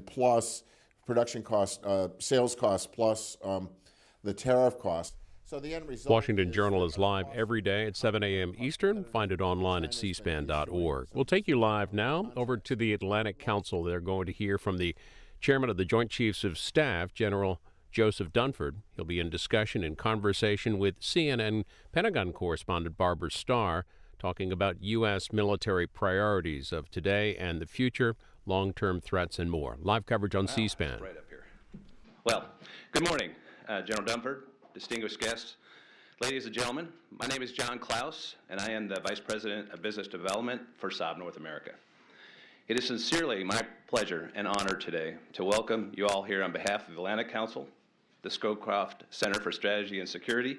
plus production cost, sales cost plus the tariff cost. So the end result. Washington Journal is live every day at 7 a.m. Eastern. Find it online at cspan.org. We'll take you live now over to the Atlantic Council. They're going to hear from the chairman of the Joint Chiefs of Staff, General Joseph Dunford. He'll be in discussion and conversation with CNN Pentagon correspondent Barbara Starr, talking about U.S. military priorities of today and the future, long-term threats, and more. Live coverage on C-SPAN. Right up here. Well, good morning, General Dunford, distinguished guests, ladies and gentlemen. My name is John Klaus, and I am the Vice President of Business Development for Saab North America. It is sincerely my pleasure and honor today to welcome you all here on behalf of the Atlantic Council, the Scowcroft Center for Strategy and Security,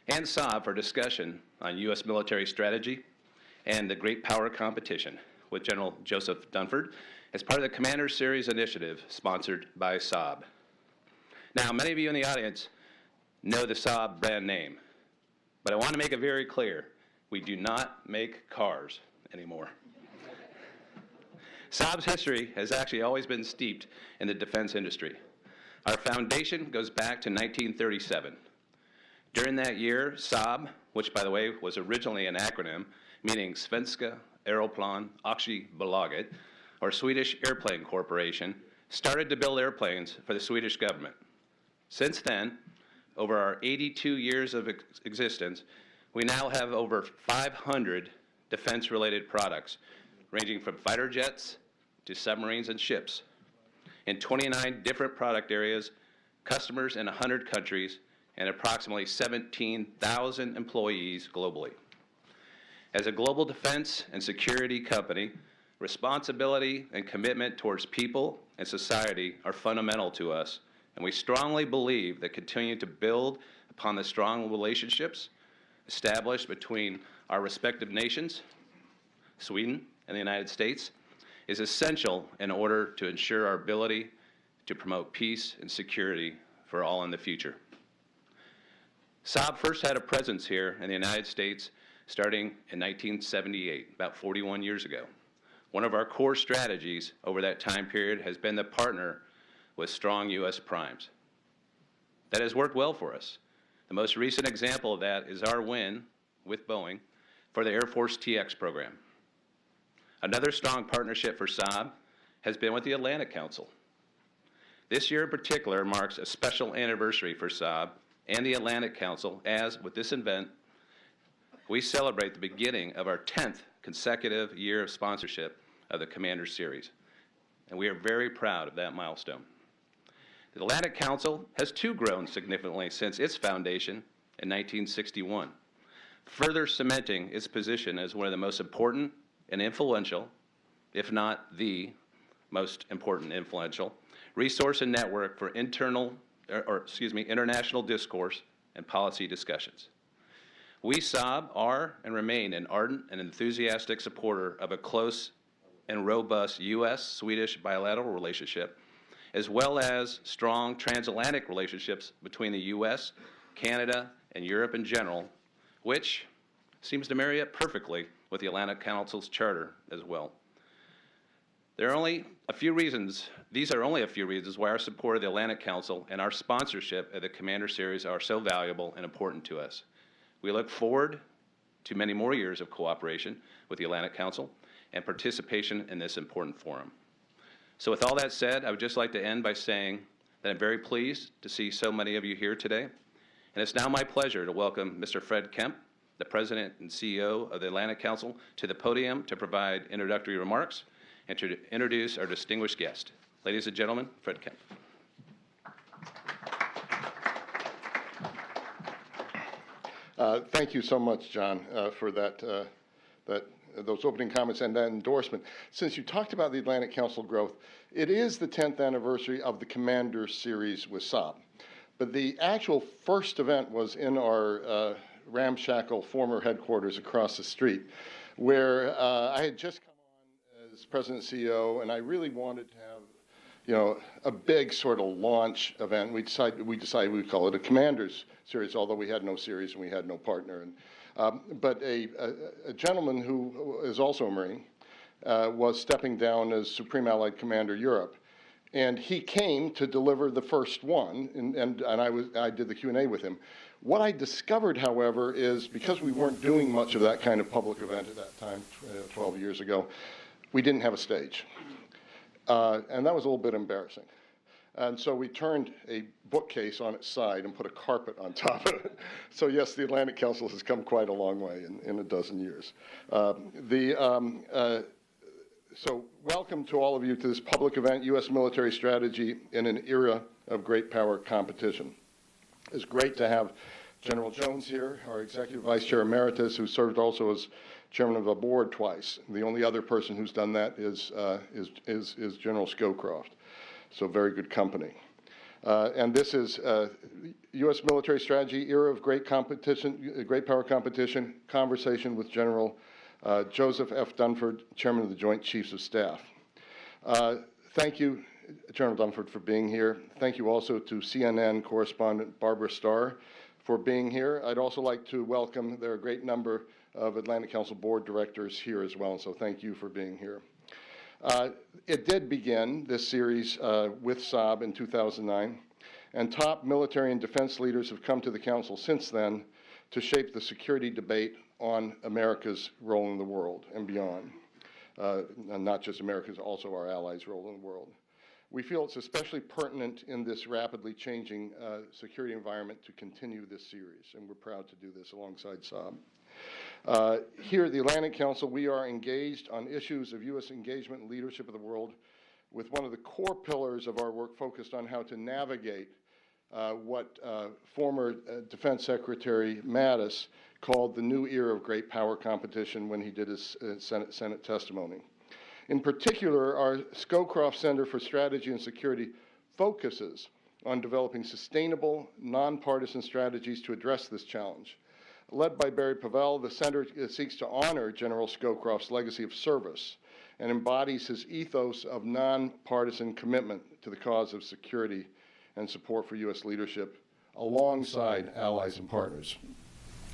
and Saab for discussion on U.S. military strategy and the Great Power Competition with General Joseph Dunford as part of the Commander Series initiative sponsored by Saab. Now, many of you in the audience know the Saab brand name, but I want to make it very clear, we do not make cars anymore. Saab's history has actually always been steeped in the defense industry. Our foundation goes back to 1937. During that year, Saab, which by the way was originally an acronym meaning Svenska Aeroplan Aktiebolaget, or Swedish Airplane Corporation, started to build airplanes for the Swedish government. Since then, over our 82 years of existence, we now have over 500 defense-related products, ranging from fighter jets to submarines and ships, in 29 different product areas, customers in 100 countries, and approximately 17,000 employees globally. As a global defense and security company, responsibility and commitment towards people and society are fundamental to us, and we strongly believe that continuing to build upon the strong relationships established between our respective nations, Sweden and the United States, is essential in order to ensure our ability to promote peace and security for all in the future. Saab first had a presence here in the United States starting in 1978, about 41 years ago. One of our core strategies over that time period has been to partner with strong U.S. primes. That has worked well for us. The most recent example of that is our win with Boeing for the Air Force TX program. Another strong partnership for Saab has been with the Atlantic Council. This year in particular marks a special anniversary for Saab and the Atlantic Council as, with this event, we celebrate the beginning of our 10th consecutive year of sponsorship of the Commander Series, and we are very proud of that milestone. The Atlantic Council has too grown significantly since its foundation in 1961, further cementing its position as one of the most important and influential, if not the most important influential, resource and network for international discourse and policy discussions. We, Saab, are and remain an ardent and enthusiastic supporter of a close and robust U.S.-Swedish bilateral relationship, as well as strong transatlantic relationships between the U.S., Canada, and Europe in general, which seems to marry up perfectly with the Atlantic Council's charter as well. There are only a few reasons, these are only a few reasons why our support of the Atlantic Council and our sponsorship of the Commander Series are so valuable and important to us. We look forward to many more years of cooperation with the Atlantic Council and participation in this important forum. So with all that said, I would just like to end by saying that I'm very pleased to see so many of you here today. And it's now my pleasure to welcome Mr. Fred Kemp, the President and CEO of the Atlantic Council, to the podium to provide introductory remarks and to introduce our distinguished guest. Ladies and gentlemen, Fred Kemp. Thank you so much, John, for those opening comments and that endorsement. Since you talked about the Atlantic Council growth, it is the 10th anniversary of the Commander Series with Saab. But the actual first event was in our ramshackle former headquarters across the street, where I had just come on as President and CEO, and I really wanted to have, a big sort of launch event. We decided we'd call it a Commanders Series, although we had no series and we had no partner. But a gentleman who is also a Marine was stepping down as Supreme Allied Commander Europe. And he came to deliver the first one, and I did the Q&A with him. What I discovered, however, is because we weren't doing much of that kind of public event at that time, 12 years ago, we didn't have a stage. And that was a little bit embarrassing. And so we turned a bookcase on its side and put a carpet on top of it. So yes, the Atlantic Council has come quite a long way in a dozen years. So welcome to all of you to this public event, U.S. Military Strategy in an Era of Great Power Competition. It's great to have General Jones here, our Executive Vice Chair Emeritus, who served also as Chairman of the Board twice. The only other person who's done that is General Scowcroft. So very good company. And this is U.S. Military Strategy, Era of Great Competition, Great Power Competition, conversation with General Joseph F. Dunford, Chairman of the Joint Chiefs of Staff. Thank you, General Dunford, for being here. Thank you also to CNN correspondent Barbara Starr for being here. I'd also like to welcome, there are a great number of Atlantic Council board directors here as well, so thank you for being here. It did begin, this series, with Saab in 2009, and top military and defense leaders have come to the Council since then to shape the security debate on America's role in the world and beyond. And not just America's, also our allies' role in the world. We feel it's especially pertinent in this rapidly changing security environment to continue this series, and we're proud to do this alongside Saab. Here at the Atlantic Council, we are engaged on issues of U.S. engagement and leadership of the world, with one of the core pillars of our work focused on how to navigate what former Defense Secretary Mattis called the new era of great power competition when he did his Senate testimony. In particular, our Scowcroft Center for Strategy and Security focuses on developing sustainable, nonpartisan strategies to address this challenge. Led by Barry Pavel, the center seeks to honor General Scowcroft's legacy of service and embodies his ethos of nonpartisan commitment to the cause of security and support for U.S. leadership alongside allies and partners.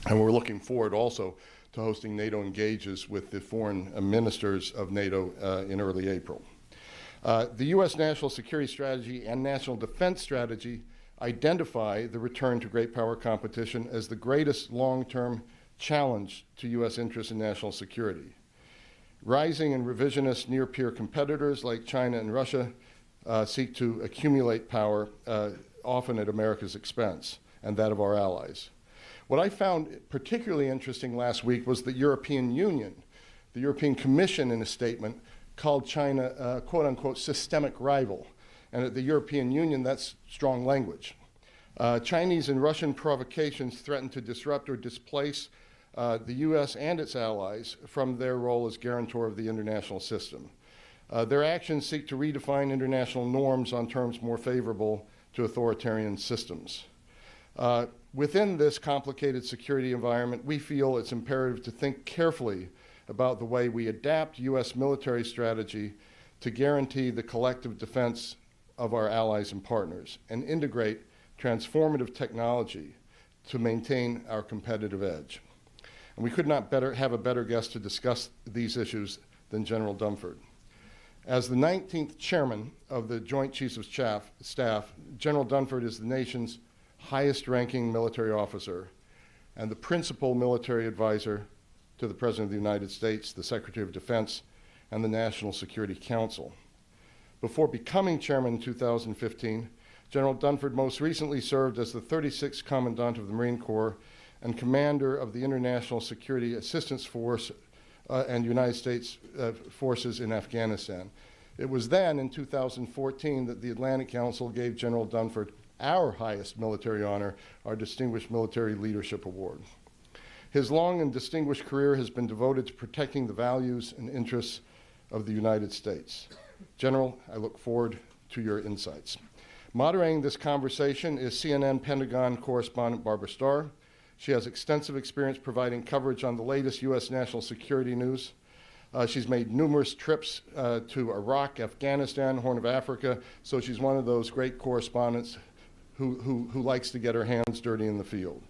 And we're looking forward also to hosting NATO Engages with the foreign ministers of NATO in early April. The U.S. National Security Strategy and National Defense Strategy identify the return to great power competition as the greatest long-term challenge to U.S. interests in national security. Rising and revisionist near-peer competitors like China and Russia seek to accumulate power, often at America's expense and that of our allies. What I found particularly interesting last week was the European Union. The European Commission, in a statement, called China a quote-unquote systemic rival. And at the European Union, that's strong language. Chinese and Russian provocations threaten to disrupt or displace the U.S. and its allies from their role as guarantor of the international system. Their actions seek to redefine international norms on terms more favorable to authoritarian systems. Within this complicated security environment, we feel it's imperative to think carefully about the way we adapt U.S. military strategy to guarantee the collective defense of our allies and partners and integrate transformative technology to maintain our competitive edge. And we could not have a better guest to discuss these issues than General Dunford. As the 19th chairman of the Joint Chiefs of Staff, General Dunford is the nation's highest-ranking military officer and the principal military advisor to the President of the United States, the Secretary of Defense, and the National Security Council. Before becoming chairman in 2015, General Dunford most recently served as the 36th Commandant of the Marine Corps and commander of the International Security Assistance Force and United States forces in Afghanistan. It was then, in 2014, that the Atlantic Council gave General Dunford our highest military honor, our Distinguished Military Leadership Award. His long and distinguished career has been devoted to protecting the values and interests of the United States. General, I look forward to your insights. Moderating this conversation is CNN Pentagon correspondent Barbara Starr. She has extensive experience providing coverage on the latest U.S. national security news. She's made numerous trips to Iraq, Afghanistan, Horn of Africa, so she's one of those great correspondents who likes to get her hands dirty in the field.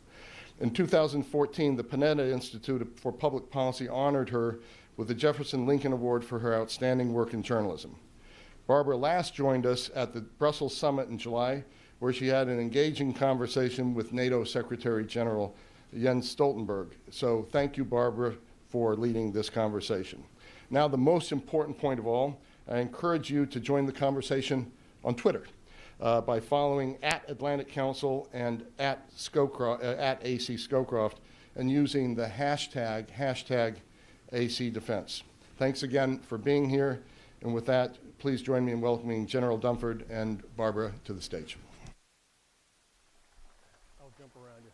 In 2014, the Panetta Institute for Public Policy honored her with the Jefferson Lincoln Award for her outstanding work in journalism. Barbara last joined us at the Brussels summit in July, where she had an engaging conversation with NATO Secretary General Jens Stoltenberg. So thank you, Barbara, for leading this conversation. Now, the most important point of all, I encourage you to join the conversation on Twitter by following @Atlantic Council and @AC Scowcroft and using the hashtag AC Defense. Thanks again for being here. And with that, please join me in welcoming General Dunford and Barbara to the stage. I'll jump around you.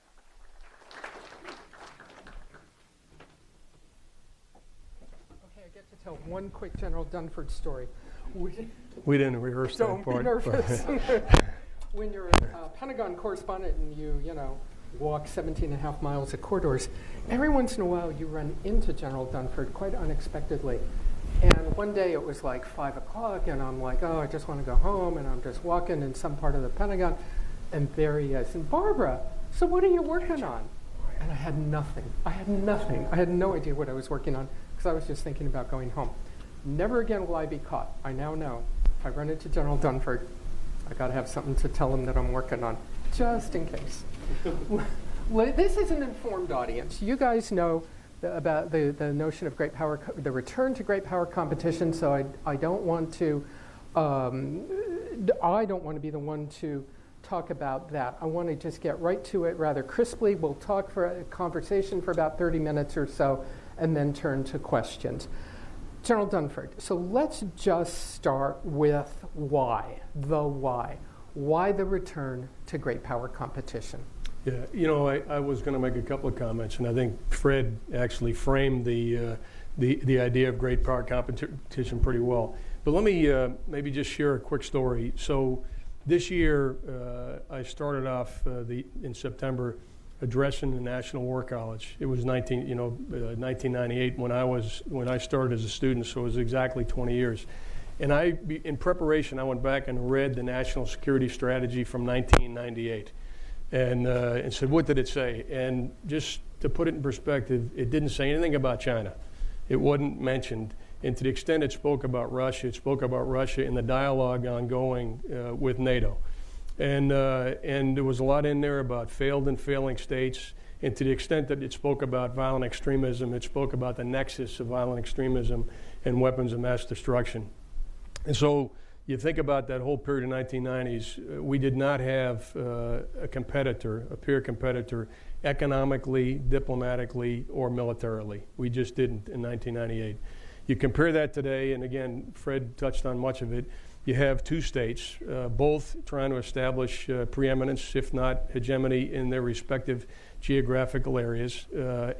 Okay, I get to tell one quick General Dunford story. We didn't rehearse that Don't part. be nervous. When you're a Pentagon correspondent and you walk 17.5 miles of corridors, every once in a while you run into General Dunford quite unexpectedly. And one day it was like 5 o'clock, and I'm like, oh, I just want to go home, and I'm just walking in some part of the Pentagon, and there he is. And Barbara, so what are you working on? And I had nothing. I had no idea what I was working on, because I was just thinking about going home. Never again will I be caught. I now know if I run into General Dunford, I got to have something to tell him that I'm working on, just in case. This is an informed audience. You guys know about the notion of great power, the return to great power competition. So I don't want to be the one to talk about that. I want to just get right to it rather crisply. We'll talk for a conversation for about 30 minutes or so, and then turn to questions. General Dunford, so let's just start with why. Why the return to great power competition? Yeah, I was going to make a couple of comments, and I think Fred actually framed the idea of great power competition pretty well. But let me maybe just share a quick story. So this year, I started off in September addressing the National War College. It was 1998 when I started as a student, so it was exactly 20 years. And in preparation, I went back and read the National Security Strategy from 1998, and said, what did it say? And just to put it in perspective, it didn't say anything about China. It wasn't mentioned. And to the extent it spoke about Russia, it spoke about Russia in the dialogue ongoing with NATO. And there was a lot in there about failed and failing states. And to the extent that it spoke about violent extremism, it spoke about the nexus of violent extremism and weapons of mass destruction. And so you think about that whole period of 1990s, we did not have a peer competitor, economically, diplomatically, or militarily. We just didn't in 1998. You compare that today, and again, Fred touched on much of it, you have two states, both trying to establish preeminence, if not hegemony, in their respective geographical areas,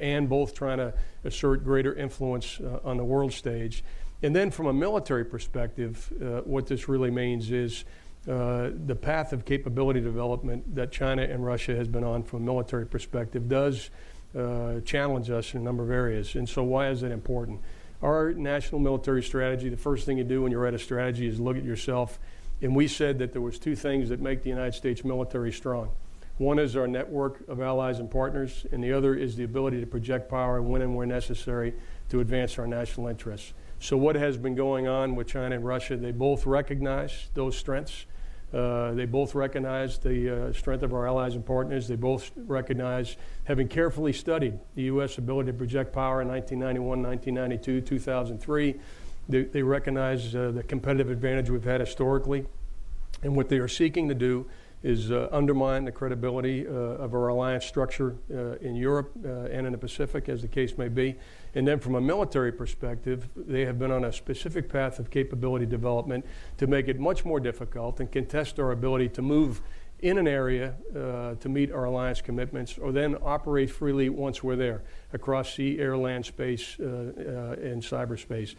and both trying to assert greater influence on the world stage. And then from a military perspective, what this really means is the path of capability development that China and Russia has been on from a military perspective does challenge us in a number of areas. And so why is that important? Our national military strategy, the first thing you do when you write a strategy is look at yourself. And we said that there was two things that make the United States military strong. One is our network of allies and partners, and the other is the ability to project power when and where necessary to advance our national interests. So what has been going on with China and Russia, they both recognize those strengths. They both recognize the strength of our allies and partners. They both recognize, having carefully studied the U.S. ability to project power in 1991, 1992, 2003, they recognize the competitive advantage we've had historically. And what they are seeking to do is undermine the credibility of our alliance structure in Europe and in the Pacific, as the case may be. And then from a military perspective, they have been on a specific path of capability development to make it much more difficult and contest our ability to move in an area to meet our alliance commitments, or then operate freely once we're there, across sea, air, land, space, and cyberspace.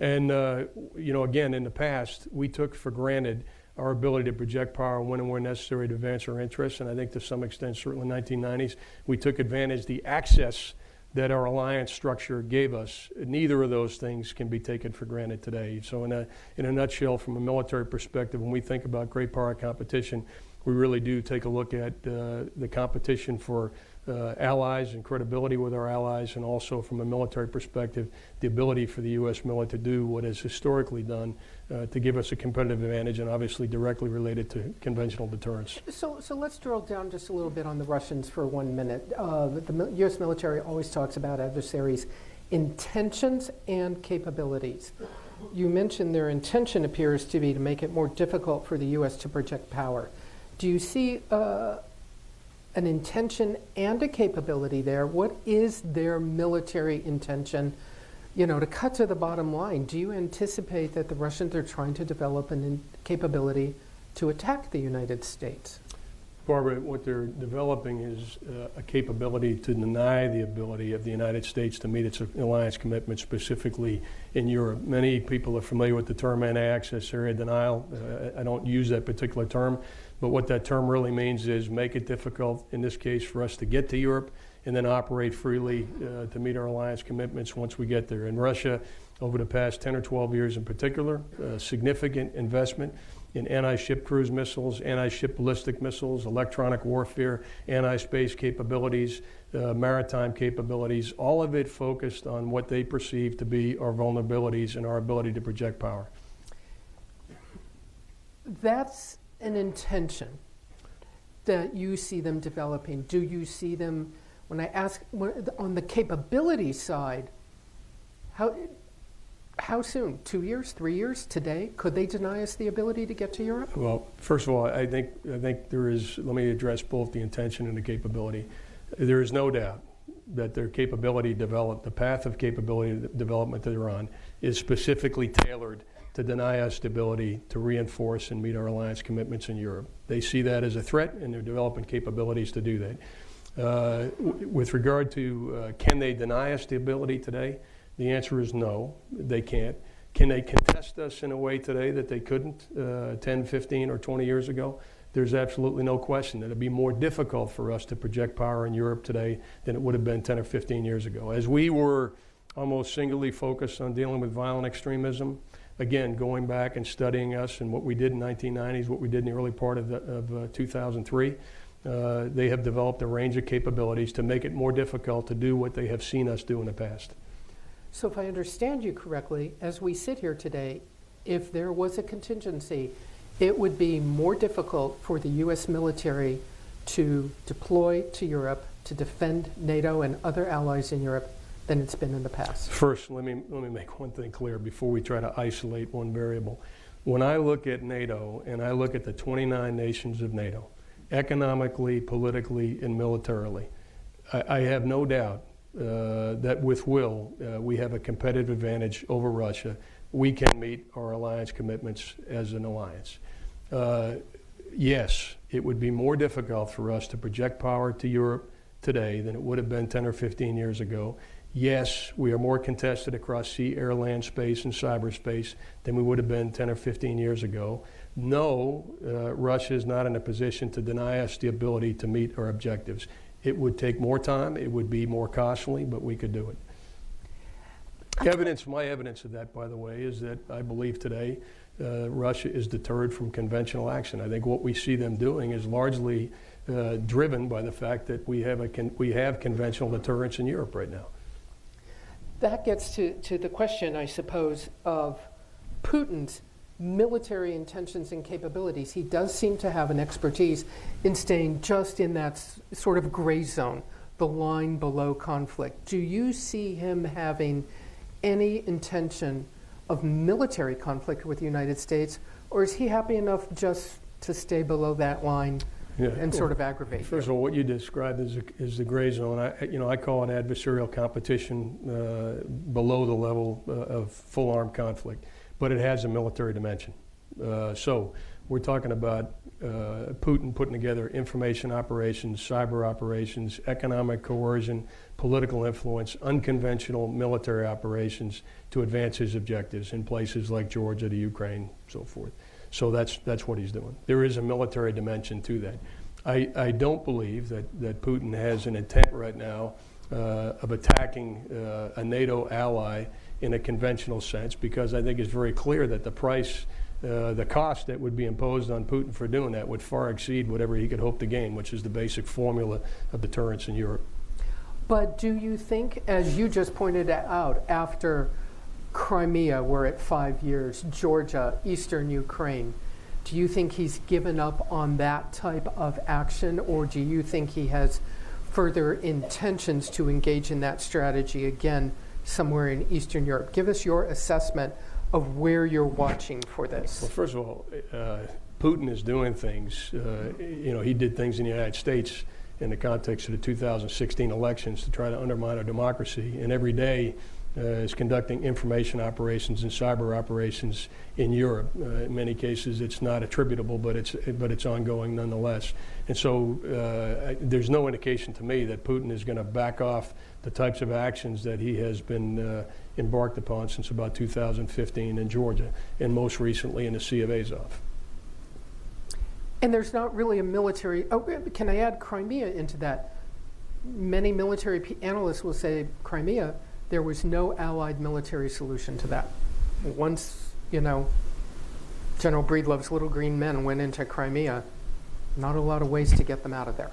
And, again, in the past, we took for granted our ability to project power when and where necessary to advance our interests. And I think to some extent, certainly in the 1990s, we took advantage of the access that our alliance structure gave us. Neither of those things can be taken for granted today. So in a nutshell, from a military perspective, when we think about great power competition, we really do take a look at the competition for allies and credibility with our allies, and also from a military perspective, the ability for the U.S. military to do what it's historically done to give us a competitive advantage, and obviously directly related to conventional deterrence. So let's drill down just a little bit on the Russians for 1 minute. The U.S. military always talks about adversaries' intentions and capabilities. You mentioned their intention appears to be to make it more difficult for the U.S. to project power. Do you see an intention and a capability there? What is their military intention? You know, to cut to the bottom line, do you anticipate that the Russians are trying to develop a capability to attack the United States? Barbara, what they're developing is a capability to deny the ability of the United States to meet its alliance commitments, specifically in Europe. Many people are familiar with the term anti-access area denial. I don't use that particular term, but what that term really means is make it difficult, in this case, for us to get to Europe and then operate freely to meet our alliance commitments once we get there. In Russia, over the past 10 or 12 years in particular, significant investment in anti-ship cruise missiles, anti-ship ballistic missiles, electronic warfare, anti-space capabilities, maritime capabilities, all of it focused on what they perceive to be our vulnerabilities and our ability to project power. That's an intention that you see them developing. Do you see them, when I ask on the capability side, how soon? 2 years, 3 years, today? Could they deny us the ability to get to Europe? Well, first of all, I think there is, let me address both the intention and the capability. There is no doubt that their capability developed, the path of capability development that they're on is specifically tailored to deny us the ability to reinforce and meet our alliance commitments in Europe. They see that as a threat, and they're developing capabilities to do that. With regard to can they deny us the ability today? The answer is no, they can't. Can they contest us in a way today that they couldn't 10, 15, or 20 years ago? There's absolutely no question that it'd be more difficult for us to project power in Europe today than it would have been 10 or 15 years ago. As we were almost singularly focused on dealing with violent extremism, again, going back and studying us and what we did in the 1990s, what we did in the early part of 2003, they have developed a range of capabilities to make it more difficult to do what they have seen us do in the past. So if I understand you correctly, as we sit here today, if there was a contingency, it would be more difficult for the U.S. military to deploy to Europe to defend NATO and other allies in Europe than it's been in the past. First, let me make one thing clear before we try to isolate one variable. When I look at NATO and I look at the 29 nations of NATO, economically, politically, and militarily, I have no doubt that with will, we have a competitive advantage over Russia. We can meet our alliance commitments as an alliance. Yes, it would be more difficult for us to project power to Europe today than it would have been 10 or 15 years ago. Yes, we are more contested across sea, air, land, space, and cyberspace than we would have been 10 or 15 years ago. No, Russia is not in a position to deny us the ability to meet our objectives. It would take more time, it would be more costly, but we could do it. My evidence of that, by the way, is that I believe today Russia is deterred from conventional action. I think what we see them doing is largely driven by the fact that we have conventional deterrence in Europe right now. That gets to the question, I suppose, of Putin's military intentions and capabilities. He does seem to have an expertise in staying just in that sort of gray zone, the line below conflict. Do you see him having any intention of military conflict with the United States, or is he happy enough just to stay below that line and sort of aggravate? First of all, what you described is the gray zone. I call it adversarial competition below the level of full-armed conflict, but it has a military dimension. So we're talking about Putin putting together information operations, cyber operations, economic coercion, political influence, unconventional military operations to advance his objectives in places like Georgia, the Ukraine, so forth. So that's what he's doing. There is a military dimension to that. I don't believe that Putin has an intent right now of attacking a NATO ally in a conventional sense, because I think it's very clear that the price the cost that would be imposed on Putin for doing that would far exceed whatever he could hope to gain, which is the basic formula of deterrence in Europe. But do you think, as you just pointed out, after Crimea, we're at 5 years, Georgia, Eastern Ukraine, do you think he's given up on that type of action, or do you think he has further intentions to engage in that strategy again somewhere in Eastern Europe? Give us your assessment of where you're watching for this. Well, first of all, Putin is doing things. He did things in the United States in the context of the 2016 elections to try to undermine our democracy, and every day is conducting information operations and cyber operations in Europe. In many cases, it's not attributable, but it's ongoing nonetheless. And so there's no indication to me that Putin is going to back off the types of actions that he has been embarked upon since about 2015 in Georgia, and most recently in the Sea of Azov. And there's not really a military, can I add Crimea into that? Many military analysts will say Crimea, there was no allied military solution to that. Once, General Breedlove's little green men went into Crimea, not a lot of ways to get them out of there.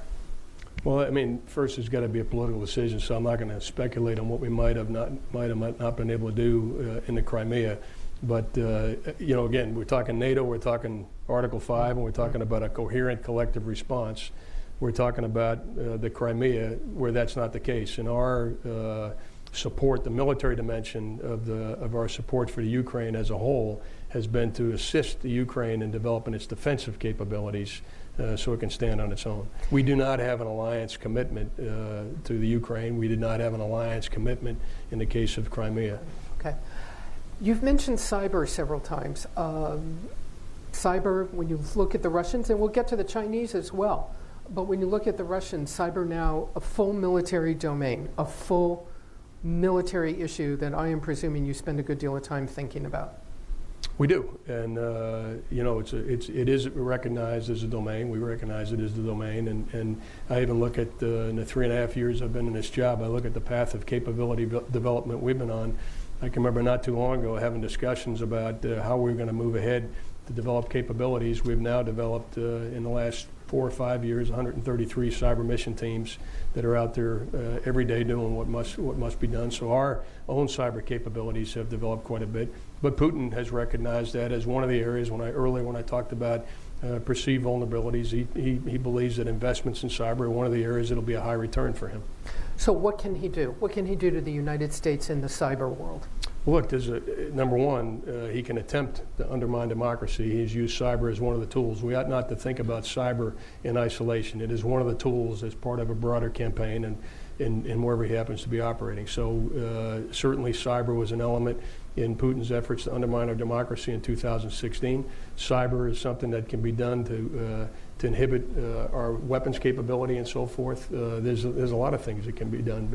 Well, I mean, first there's got to be a political decision, so I'm not going to speculate on what we might have not been able to do in the Crimea. But, again, we're talking NATO, we're talking Article 5, and we're talking about a coherent collective response. We're talking about the Crimea, where that's not the case. And our support, the military dimension of our support for the Ukraine as a whole, has been to assist the Ukraine in developing its defensive capabilities so it can stand on its own. We do not have an alliance commitment to the Ukraine. We did not have an alliance commitment in the case of Crimea. Okay. You've mentioned cyber several times. Cyber, when you look at the Russians, and we'll get to the Chinese as well, but when you look at the Russians, cyber now a full military domain, a full military issue that I am presuming you spend a good deal of time thinking about. We do, and it is recognized as a domain. We recognize it as the domain, and I even look at in the 3.5 years I've been in this job, I look at the path of capability development we've been on. I can remember not too long ago having discussions about how we're going to move ahead to develop capabilities. We've now developed in the last 4 or 5 years 133 cyber mission teams that are out there every day doing what must be done. So our own cyber capabilities have developed quite a bit. But Putin has recognized that as one of the areas. When I talked about perceived vulnerabilities, he believes that investments in cyber are one of the areas that'll be a high return for him. So what can he do? What can he do to the United States in the cyber world? Well, look, number one, he can attempt to undermine democracy. He's used cyber as one of the tools. We ought not to think about cyber in isolation. It is one of the tools as part of a broader campaign and wherever he happens to be operating. So certainly cyber was an element in Putin's efforts to undermine our democracy in 2016. Cyber is something that can be done to inhibit our weapons capability and so forth. There's a lot of things that can be done.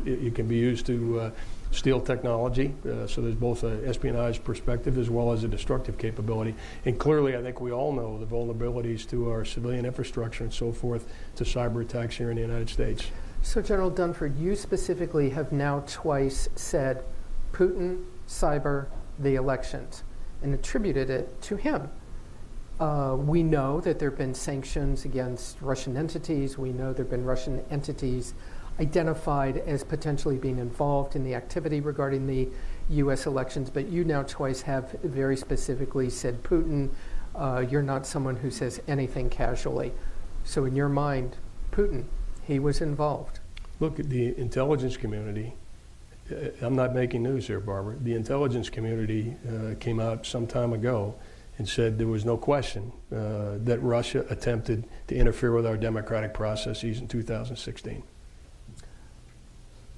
It can be used to steal technology. So there's both an espionage perspective as well as a destructive capability. And clearly, I think we all know the vulnerabilities to our civilian infrastructure and so forth to cyber attacks here in the United States. So General Dunford, you specifically have now twice said Putin, cyber, the elections, and attributed it to him. We know that there have been sanctions against Russian entities. We know there have been Russian entities identified as potentially being involved in the activity regarding the U.S. elections, but you now twice have very specifically said Putin. You're not someone who says anything casually. So in your mind, Putin, he was involved. Look, the intelligence community, I'm not making news here, Barbara. The intelligence community came out some time ago and said there was no question that Russia attempted to interfere with our democratic processes in 2016.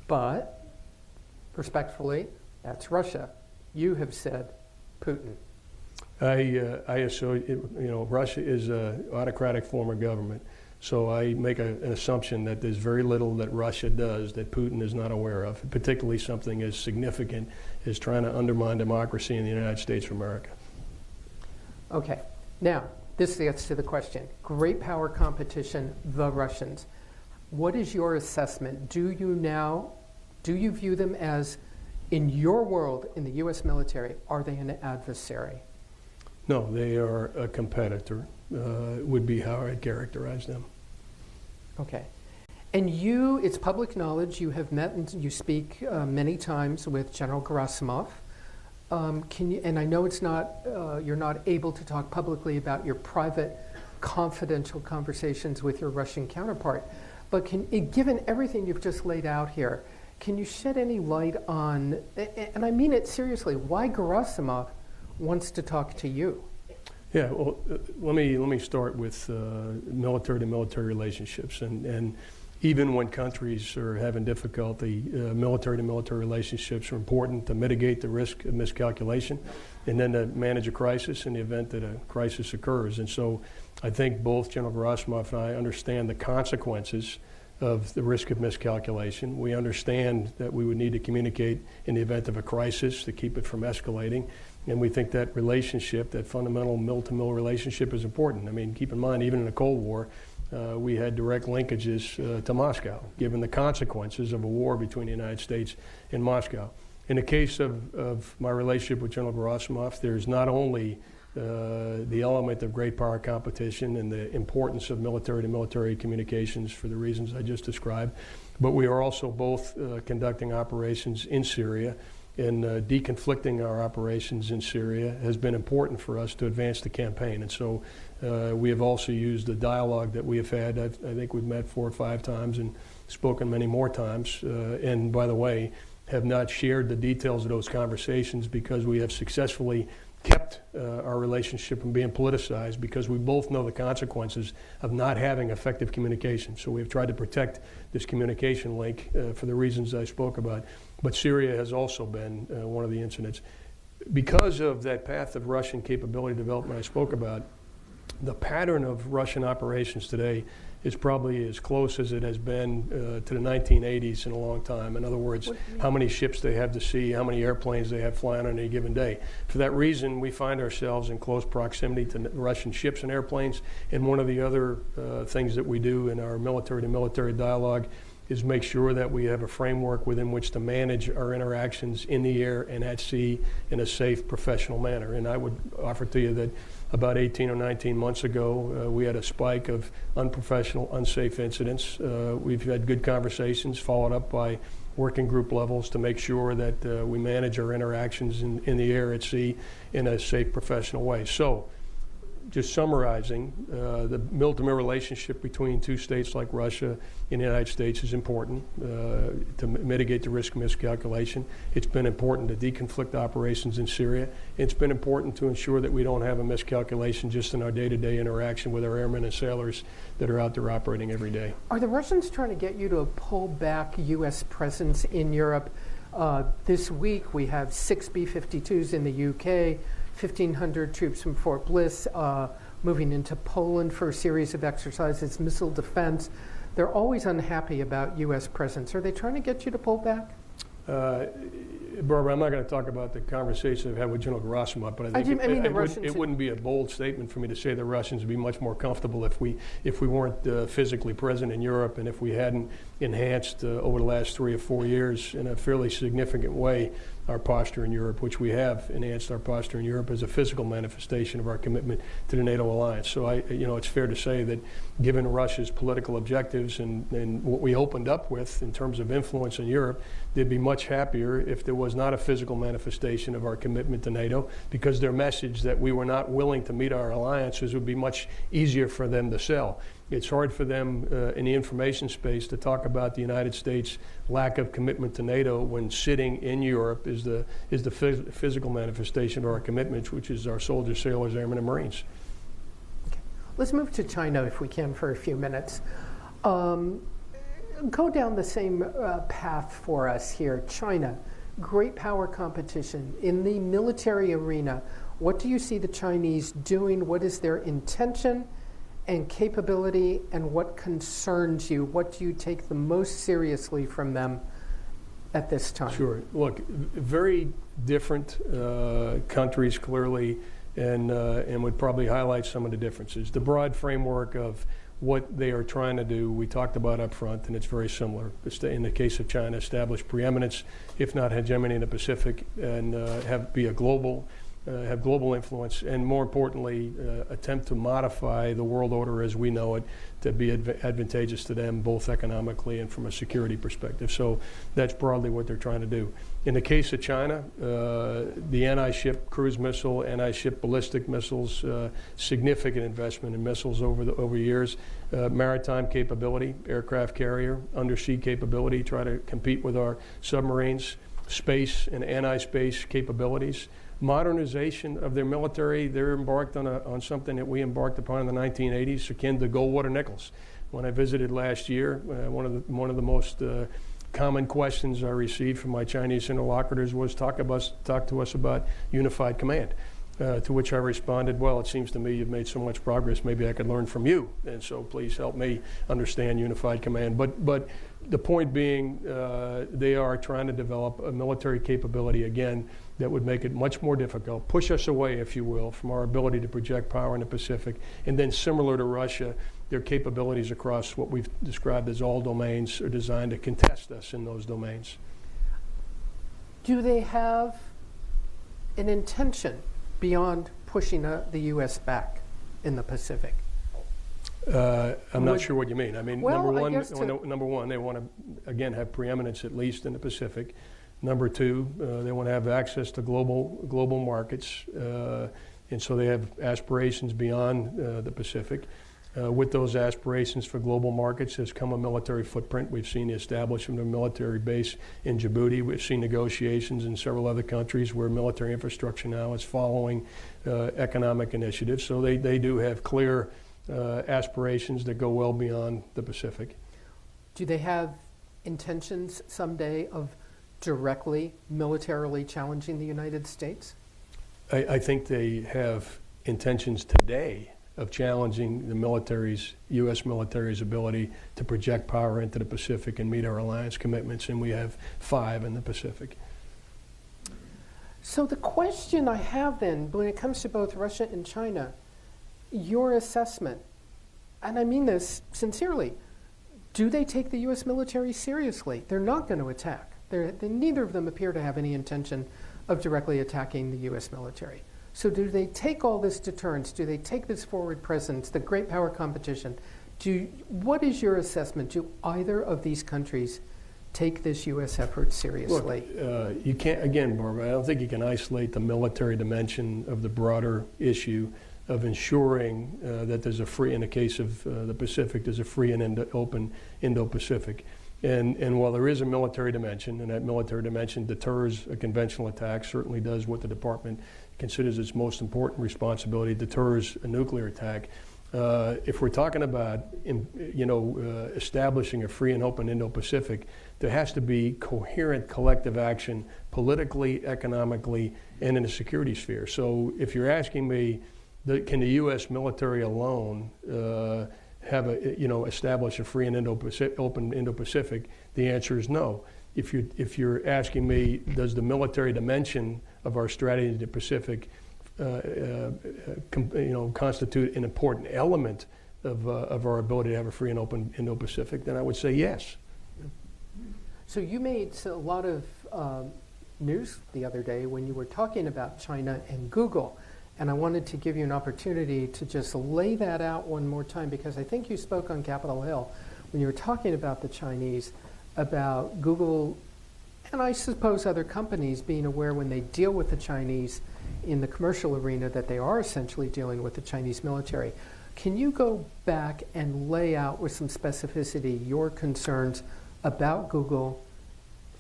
But, respectfully, that's Russia. You have said Putin. I assume, Russia is an autocratic form of government. So I make an assumption that there's very little that Russia does that Putin is not aware of, particularly something as significant as trying to undermine democracy in the United States of America. Okay. Now, this gets to the question. Great power competition, the Russians. What is your assessment? Do you view them as, in your world, in the U.S. military, are they an adversary? No, they are a competitor, would be how I'd characterize them. Okay. And you, it's public knowledge, you have met and you speak many times with General Gerasimov. Can you, and I know it's not, you're not able to talk publicly about your private, confidential conversations with your Russian counterpart, but given everything you've just laid out here, can you shed any light on, and I mean it seriously, why Gerasimov wants to talk to you? Yeah, well, let me start with military-to-military relationships, and even when countries are having difficulty, military-to-military relationships are important to mitigate the risk of miscalculation and then to manage a crisis in the event that a crisis occurs. And so I think both General Gerasimov and I understand the consequences of the risk of miscalculation. We understand that we would need to communicate in the event of a crisis to keep it from escalating. And we think that relationship, that fundamental mill-to-mill relationship is important. I mean, keep in mind, even in the Cold War, we had direct linkages to Moscow, given the consequences of a war between the United States and Moscow. In the case of my relationship with General Gerasimov, there's not only the element of great power competition and the importance of military-to-military communications for the reasons I just described, but we are also both conducting operations in Syria, and deconflicting our operations in Syria has been important for us to advance the campaign. And so we have also used the dialogue that we have had. I think we've met 4 or 5 times and spoken many more times. And by the way, have not shared the details of those conversations because we have successfully kept our relationship from being politicized, because we both know the consequences of not having effective communication. So we've tried to protect this communication link for the reasons I spoke about. But Syria has also been one of the incidents. Because of that path of Russian capability development I spoke about, the pattern of Russian operations today is probably as close as it has been to the 1980s in a long time. In other words, how many ships they have to sea, how many airplanes they have flying on any given day. For that reason, we find ourselves in close proximity to Russian ships and airplanes. And one of the other things that we do in our military-to-military dialogue is make sure that we have a framework within which to manage our interactions in the air and at sea in a safe, professional manner. And I would offer to you that about 18 or 19 months ago, we had a spike of unprofessional, unsafe incidents. We've had good conversations followed up by working group levels to make sure that we manage our interactions in the air, at sea, in a safe, professional way. So, just summarizing, the mill-to-mill relationship between two states like Russia and the United States is important to mitigate the risk of miscalculation. It's been important to deconflict operations in Syria. It's been important to ensure that we don't have a miscalculation just in our day-to-day interaction with our airmen and sailors that are out there operating every day. Are the Russians trying to get you to pull back U.S. presence in Europe? This week we have 6 B-52s in the UK, 1,500 troops from Fort Bliss moving into Poland for a series of exercises, missile defense. They're always unhappy about U.S. presence. Are they trying to get you to pull back? Barbara, I'm not going to talk about the conversation I've had with General Gerasimov, but I think it wouldn't be a bold statement for me to say the Russians would be much more comfortable if we weren't physically present in Europe, and if we hadn't enhanced over the last 3 or 4 years in a fairly significant way our posture in Europe, which we have enhanced our posture in Europe as a physical manifestation of our commitment to the NATO alliance. So it's fair to say that given Russia's political objectives and what we opened up with in terms of influence in Europe, they'd be much happier if there was not a physical manifestation of our commitment to NATO, because their message that we were not willing to meet our alliances would be much easier for them to sell. It's hard for them in the information space to talk about the United States' lack of commitment to NATO when sitting in Europe is the physical manifestation of our commitments, which is our soldiers, sailors, airmen, and Marines. Okay. Let's move to China, if we can, for a few minutes. Go down the same path for us here. China, great power competition. In the military arena, what do you see the Chinese doing? What is their intention and capability, and what concerns you? What do you take the most seriously from them at this time? Sure. Look, very different countries, clearly, and would probably highlight some of the differences. The broad framework of what they are trying to do, we talked about up front, and it's very similar. In the case of China, establish preeminence, if not hegemony in the Pacific, and be a global have global influence, and more importantly, attempt to modify the world order as we know it to be advantageous to them, both economically and from a security perspective. So that's broadly what they're trying to do. In the case of China, the anti-ship cruise missile, anti-ship ballistic missiles, significant investment in missiles over years, maritime capability, aircraft carrier, undersea capability, try to compete with our submarines, space and anti-space capabilities, modernization of their military. They're embarked on something that we embarked upon in the 1980s, akin to Goldwater Nichols. When I visited last year, one of the most common questions I received from my Chinese interlocutors was talk to us about unified command. To which I responded, well, it seems to me you've made so much progress, maybe I could learn from you, and so please help me understand unified command. But the point being, they are trying to develop a military capability, again, that would make it much more difficult, push us away, if you will, from our ability to project power in the Pacific, and then similar to Russia, their capabilities across what we've described as all domains are designed to contest us in those domains. Do they have an intention beyond pushing the U.S. back in the Pacific? I'm not sure what you mean. I mean, well, number one, they want to, again, have preeminence at least in the Pacific. Number two, they want to have access to global markets, and so they have aspirations beyond the Pacific. With those aspirations for global markets has come a military footprint. We've seen the establishment of a military base in Djibouti. We've seen negotiations in several other countries where military infrastructure now is following economic initiatives. So they do have clear aspirations that go well beyond the Pacific. Do they have intentions someday of directly militarily challenging the United States? I think they have intentions today of challenging the U.S. military's ability to project power into the Pacific and meet our alliance commitments, and we have 5 in the Pacific. So the question I have then, when it comes to both Russia and China, your assessment, and I mean this sincerely, do they take the U.S. military seriously? They're not going to attack. Neither of them appear to have any intention of directly attacking the U.S. military. So do they take all this deterrence? Do they take this forward presence, the great power competition? What is your assessment? Do either of these countries take this U.S. effort seriously? Look, you can't, again, Barbara, I don't think you can isolate the military dimension of the broader issue of ensuring that there's a free, in the case of the Pacific, there's a free and open Indo-Pacific. And while there is a military dimension, and that military dimension deters a conventional attack, certainly does what the department considers its most important responsibility, deters a nuclear attack. If we're talking about establishing a free and open Indo-Pacific, there has to be coherent collective action politically, economically, and in the security sphere. So if you're asking me, can the U.S. military alone establish a free and open Indo-Pacific? The answer is no. If you're asking me, does the military dimension of our strategy in the Pacific constitute an important element of our ability to have a free and open Indo-Pacific, then I would say yes. So you made a lot of news the other day when you were talking about China and Google. And I wanted to give you an opportunity to just lay that out one more time, because I think you spoke on Capitol Hill when you were talking about the Chinese, about Google and I suppose other companies being aware when they deal with the Chinese in the commercial arena that they are essentially dealing with the Chinese military. Can you go back and lay out with some specificity your concerns about Google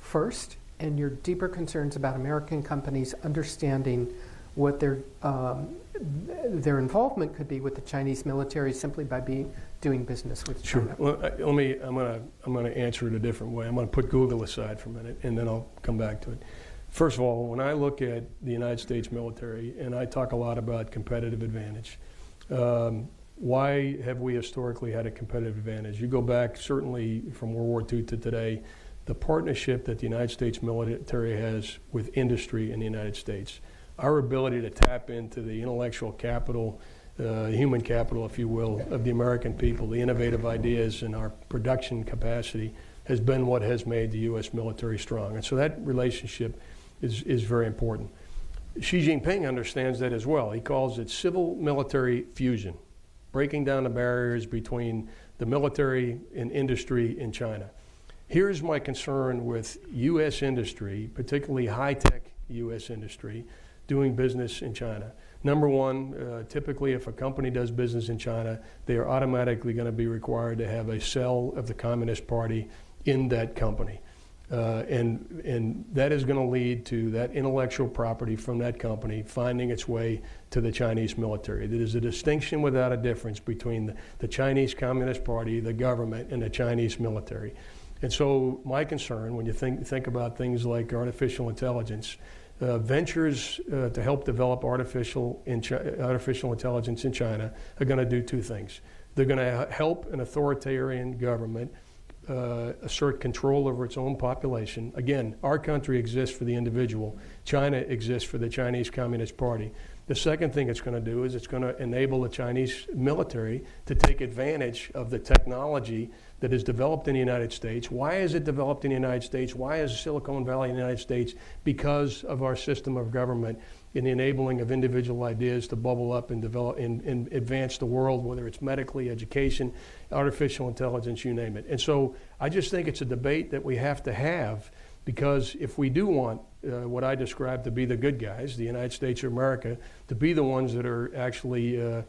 first, and your deeper concerns about American companies understanding what their involvement could be with the Chinese military simply by doing business with China? Sure. Well, I'm going to answer it a different way. I'm going to put Google aside for a minute, and then I'll come back to it. First of all, when I look at the United States military, and I talk a lot about competitive advantage, why have we historically had a competitive advantage? You go back certainly from World War II to today, the partnership that the United States military has with industry in the United States, our ability to tap into the intellectual capital, human capital, if you will, of the American people, the innovative ideas and our production capacity has been what has made the U.S. military strong. And so that relationship is very important. Xi Jinping understands that as well. He calls it civil-military fusion, breaking down the barriers between the military and industry in China. Here's my concern with U.S. industry, particularly high-tech U.S. industry, doing business in China. Number one, typically if a company does business in China, they are automatically going to be required to have a cell of the Communist Party in that company. And that is going to lead to that intellectual property from that company finding its way to the Chinese military. There is a distinction without a difference between the Chinese Communist Party, the government, and the Chinese military. And so my concern when you think about things like artificial intelligence, ventures to help develop artificial intelligence in China are going to do two things. They're going to help an authoritarian government assert control over its own population. Again, our country exists for the individual. China exists for the Chinese Communist Party. The second thing it's going to do is it's going to enable the Chinese military to take advantage of the technology that is developed in the United States. Why is it developed in the United States? Why is Silicon Valley in the United States? Because of our system of government in the enabling of individual ideas to bubble up and develop and advance the world, whether it's medically, education, artificial intelligence, you name it. And so I just think it's a debate that we have to have, because if we do want what I describe to be the good guys, the United States of America, to be the ones that are actually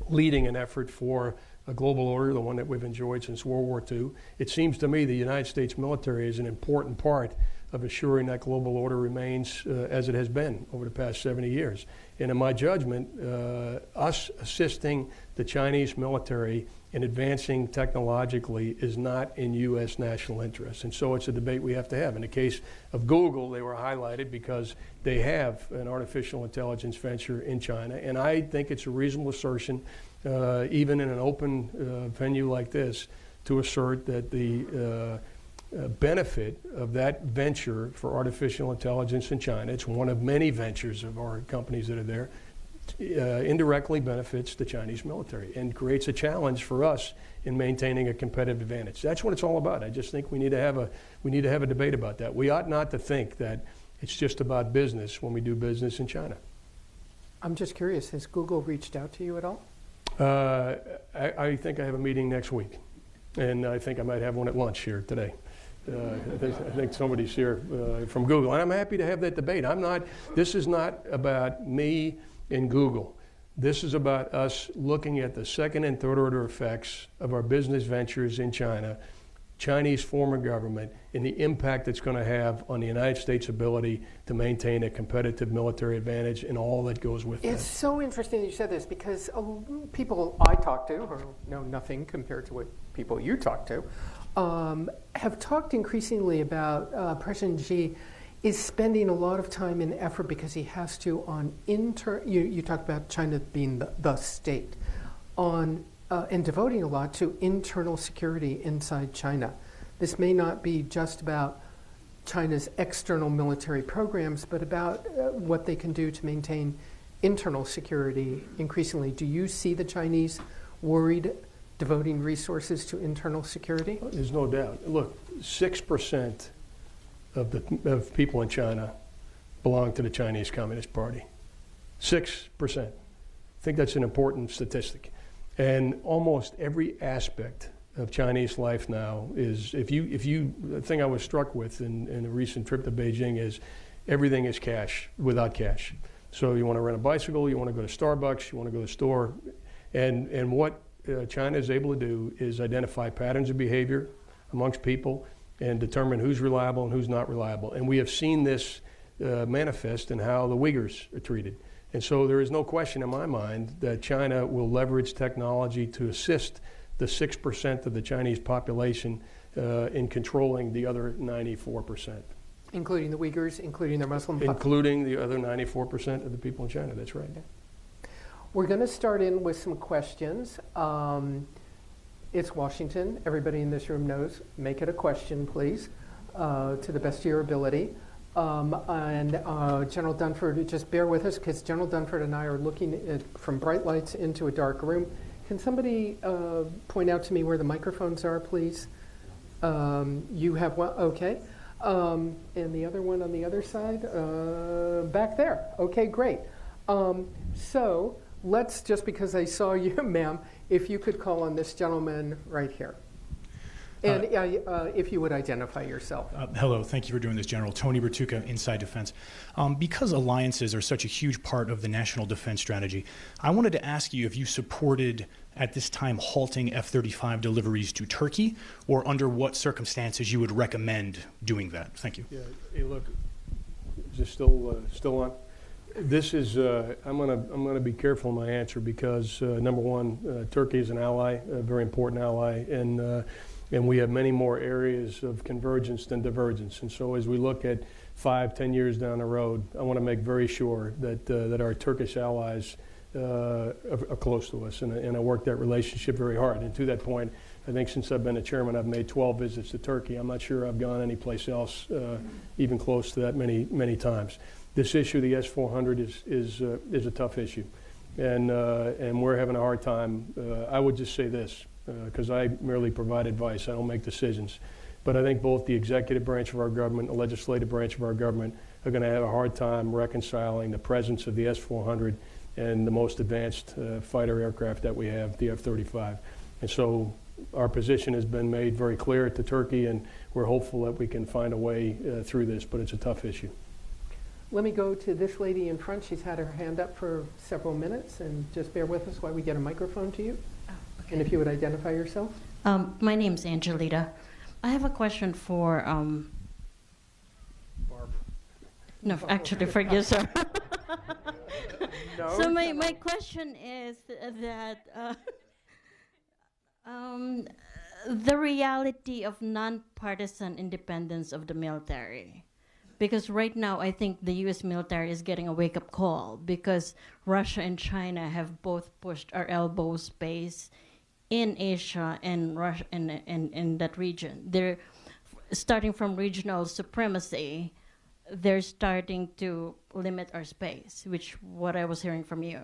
leading an effort for a global order, the one that we've enjoyed since World War II, it seems to me the United States military is an important part of assuring that global order remains as it has been over the past 70 years. And in my judgment, us assisting the Chinese military in advancing technologically is not in U.S. national interest. And so it's a debate we have to have. In the case of Google, they were highlighted because they have an artificial intelligence venture in China. And I think it's a reasonable assertion, even in an open venue like this, to assert that the benefit of that venture for artificial intelligence in China, it's one of many ventures of our companies that are there, indirectly benefits the Chinese military and creates a challenge for us in maintaining a competitive advantage. That's what it's all about. I just think we need to have a debate about that. We ought not to think that it's just about business when we do business in China. I'm just curious, has Google reached out to you at all? I think I have a meeting next week, and I think I might have one at lunch here today. I think somebody's here from Google, and I'm happy to have that debate. This is not about me and Google. This is about us looking at the second and third order effects of our business ventures in China, Chinese form of government, and the impact it's going to have on the United States' ability to maintain a competitive military advantage and all that goes with that. It's so interesting that you said this, because people I talk to, who know nothing compared to what people you talk to, have talked increasingly about President Xi is spending a lot of time and effort, because he has to, on you talked about China being the state, and devoting a lot to internal security inside China. This may not be just about China's external military programs, but about what they can do to maintain internal security increasingly. Do you see the Chinese worried devoting resources to internal security? There's no doubt. Look, 6% of people in China belong to the Chinese Communist Party. 6%. I think that's an important statistic. And almost every aspect of Chinese life now is, the thing I was struck with in a recent trip to Beijing is everything is cash, without cash. So you want to rent a bicycle, you want to go to Starbucks, you want to go to the store, and what China is able to do is identify patterns of behavior amongst people and determine who's reliable and who's not reliable. And we have seen this manifest in how the Uyghurs are treated. And so there is no question in my mind that China will leverage technology to assist the 6% of the Chinese population in controlling the other 94%. Including the Uyghurs, including their Muslim population? Including the other 94% of the people in China, that's right. We're going to start in with some questions. It's Washington. Everybody in this room knows. Make it a question, please, to the best of your ability. And General Dunford, just bear with us, because General Dunford and I are looking from bright lights into a dark room. Can somebody point out to me where the microphones are, please? You have one? Okay. And the other one on the other side, back there. Okay, great. So let's, just because I saw you, ma'am, if you could call on this gentleman right here. And if you would identify yourself. Hello, thank you for doing this, General. Tony Bertuca, Inside Defense. Because alliances are such a huge part of the national defense strategy, I wanted to ask you if you supported, at this time, halting F-35 deliveries to Turkey, or under what circumstances you would recommend doing that. Thank you. Yeah, hey, look, is this still on? This is, I'm gonna be careful in my answer because, number one, Turkey is an ally, a very important ally, and we have many more areas of convergence than divergence. And so as we look at 5-10 years down the road, I want to make very sure that our Turkish allies are close to us, and I work that relationship very hard. And to that point, I think since I've been a chairman, I've made 12 visits to Turkey. I'm not sure I've gone anyplace else even close to that many times. This issue, the S-400, is a tough issue, and we're having a hard time. I would just say this, because I merely provide advice. I don't make decisions. But I think both the executive branch of our government and the legislative branch of our government are going to have a hard time reconciling the presence of the S-400 and the most advanced fighter aircraft that we have, the F-35. And so our position has been made very clear to Turkey, and we're hopeful that we can find a way through this, but it's a tough issue. Let me go to this lady in front. She's had her hand up for several minutes, and just bear with us while we get a microphone to you. Okay. And if you would identify yourself. My name's Angelita. I have a question for, Barbara. No, actually for you, sir. No, so my question is that the reality of nonpartisan independence of the military. Because right now, I think the U.S. military is getting a wake-up call because Russia and China have both pushed our elbow space in Asia and Russia in that region. They're starting from regional supremacy. They're starting to limit our space, which what I was hearing from you.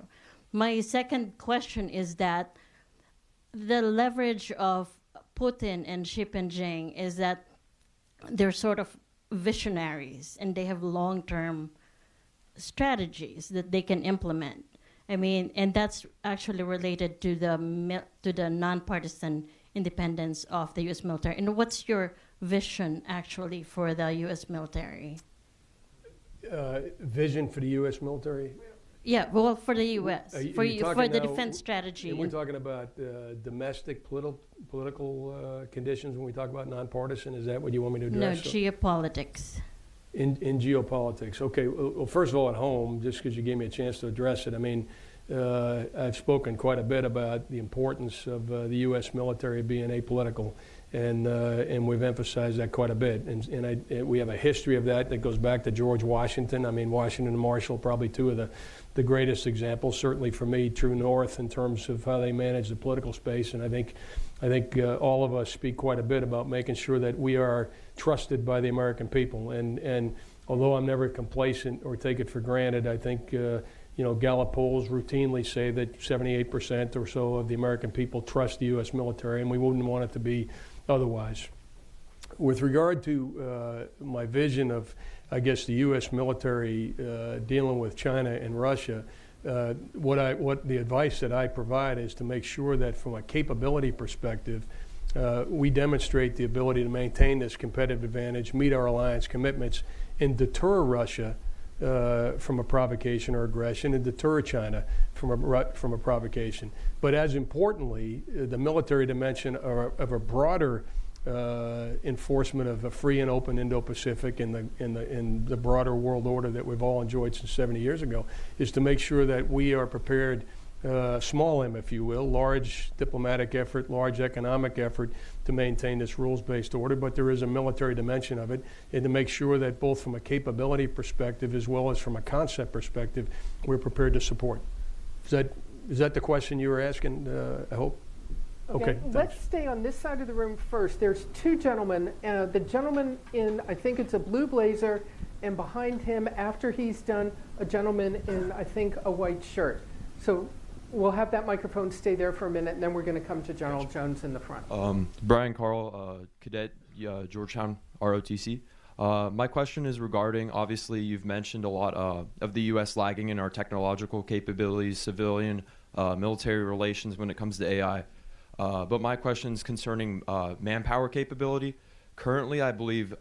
My second question is that the leverage of Putin and Xi Jinping is that they're sort of visionaries and they have long-term strategies that they can implement. I mean, and that's actually related to the nonpartisan independence of the U.S. military. And what's your vision actually for the U.S. military? Vision for the U.S. military? Yeah, well, for the U.S., for the now, defense strategy. We're talking about domestic political conditions when we talk about nonpartisan. Is that what you want me to address? No, geopolitics. In geopolitics. Okay, well, first of all, at home, just because you gave me a chance to address it, I mean, I've spoken quite a bit about the importance of the U.S. military being apolitical, and we've emphasized that quite a bit. And we have a history of that goes back to George Washington. I mean, Washington and Marshall, probably two of the greatest examples, certainly for me, True North, in terms of how they manage the political space. And I think all of us speak quite a bit about making sure that we are trusted by the American people. And although I'm never complacent or take it for granted, I think Gallup polls routinely say that 78% or so of the American people trust the U.S. military, and we wouldn't want it to be otherwise. With regard to my vision of, I guess, the U.S. military dealing with China and Russia, what the advice that I provide is to make sure that from a capability perspective, we demonstrate the ability to maintain this competitive advantage, meet our alliance commitments, and deter Russia from a provocation or aggression, and deter China from a provocation. But as importantly, the military dimension of a broader enforcement of a free and open Indo-Pacific in the broader world order that we've all enjoyed since 70 years ago is to make sure that we are prepared, small m, if you will, large diplomatic effort, large economic effort to maintain this rules-based order, but there is a military dimension of it, and to make sure that both from a capability perspective as well as from a concept perspective, we're prepared to support. Is that the question you were asking, I hope? Okay, let's stay on this side of the room first. There's two gentlemen. The gentleman in, I think it's a blue blazer, and behind him, after he's done, a gentleman in, I think, a white shirt. So we'll have that microphone stay there for a minute, and then we're going to come to General Jones in the front. Brian Carl, cadet, Georgetown, ROTC. My question is regarding, obviously, you've mentioned a lot of the U.S. lagging in our technological capabilities, civilian, military relations when it comes to AI. But my question is concerning manpower capability. Currently, I believe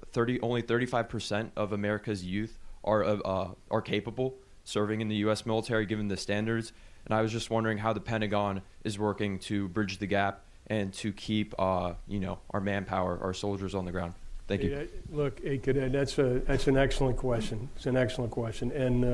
only 35% of America's youth are capable serving in the U.S. military, given the standards. And I was just wondering how the Pentagon is working to bridge the gap and to keep, our manpower, our soldiers on the ground. Thank you. Look, hey, Cadet, that's an excellent question. It's an excellent question, and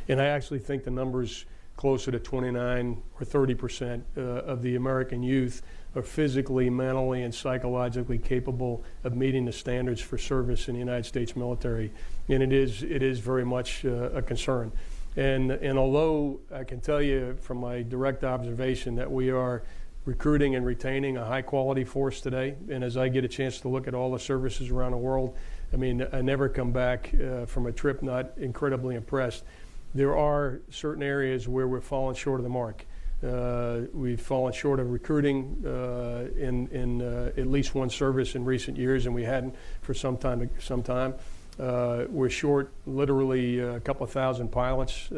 I actually think the number's closer to 29 or 30% of the American youth are physically, mentally, and psychologically capable of meeting the standards for service in the United States military, and it is very much a concern. And although I can tell you from my direct observation that we are recruiting and retaining a high-quality force today, and as I get a chance to look at all the services around the world, I mean, I never come back from a trip not incredibly impressed. There are certain areas where we're falling short of the mark. We've fallen short of recruiting in at least one service in recent years, and we hadn't for some time. We're short literally a couple of thousand pilots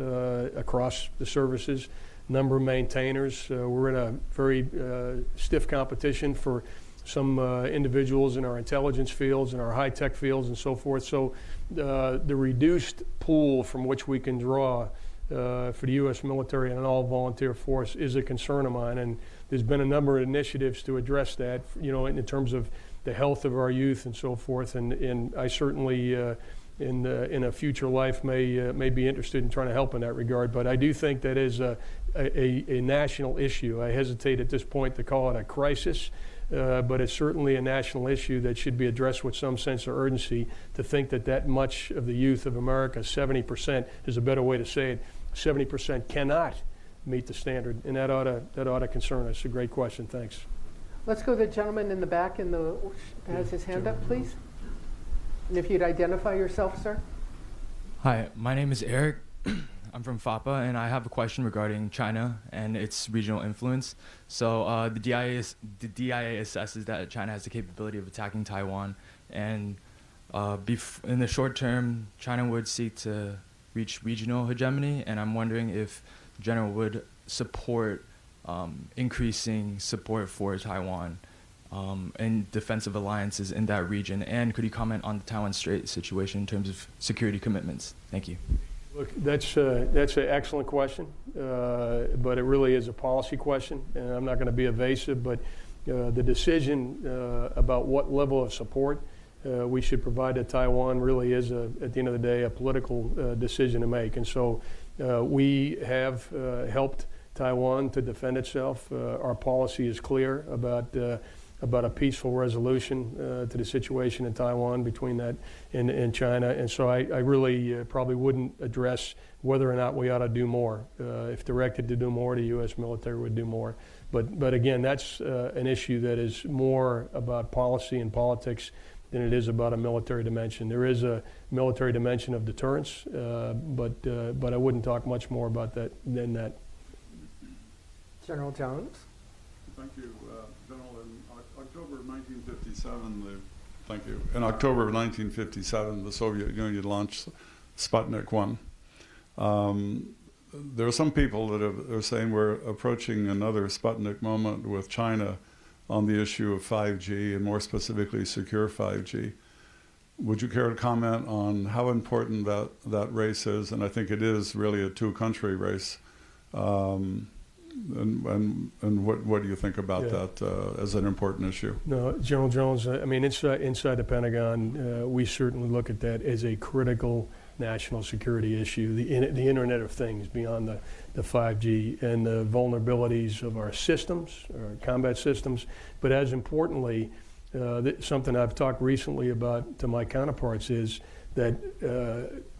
across the services, number of maintainers. We're in a very stiff competition for some individuals in our intelligence fields and our high-tech fields and so forth. So the reduced pool from which we can draw for the U.S. military and an all-volunteer force is a concern of mine, and there's been a number of initiatives to address that, in terms of the health of our youth and so forth, and I certainly in a future life may be interested in trying to help in that regard. But I do think that is a national issue. I hesitate at this point to call it a crisis, but it's certainly a national issue that should be addressed with some sense of urgency. To think that much of the youth of America, 70% is a better way to say it, 70% cannot meet the standard, and that ought to concern us. A great question. Thanks. Let's go to the gentleman in the back has his hand up, please. And if you'd identify yourself, sir. Hi, my name is Eric. I'm from FAPA, and I have a question regarding China and its regional influence. So the DIA assesses that China has the capability of attacking Taiwan, and in the short term, China would seek to reach regional hegemony, and I'm wondering if the General would support increasing support for Taiwan and defensive alliances in that region. And could you comment on the Taiwan Strait situation in terms of security commitments? Thank you. Look, that's an excellent question, but it really is a policy question, and I'm not going to be evasive, but the decision about what level of support we should provide to Taiwan really is, at the end of the day, a political decision to make. And so we have helped Taiwan to defend itself. Our policy is clear about a peaceful resolution to the situation in Taiwan between that and China. And so I really probably wouldn't address whether or not we ought to do more. If directed to do more, the U.S. military would do more. But again, that's an issue that is more about policy and politics than it is about a military dimension. There is a military dimension of deterrence, but I wouldn't talk much more about that than that. General Jones. Thank you, General. In October of 1957, In October of 1957, the Soviet Union launched Sputnik 1. There are some people that are saying we're approaching another Sputnik moment with China on the issue of 5G, and more specifically secure 5G. Would you care to comment on how important that race is? And I think it is really a two-country race. And what do you think about that as an important issue? No, General Jones, I mean, inside the Pentagon, we certainly look at that as a critical national security issue, the Internet of Things beyond the 5G and the vulnerabilities of our systems, our combat systems. But as importantly, something I've talked recently about to my counterparts is that,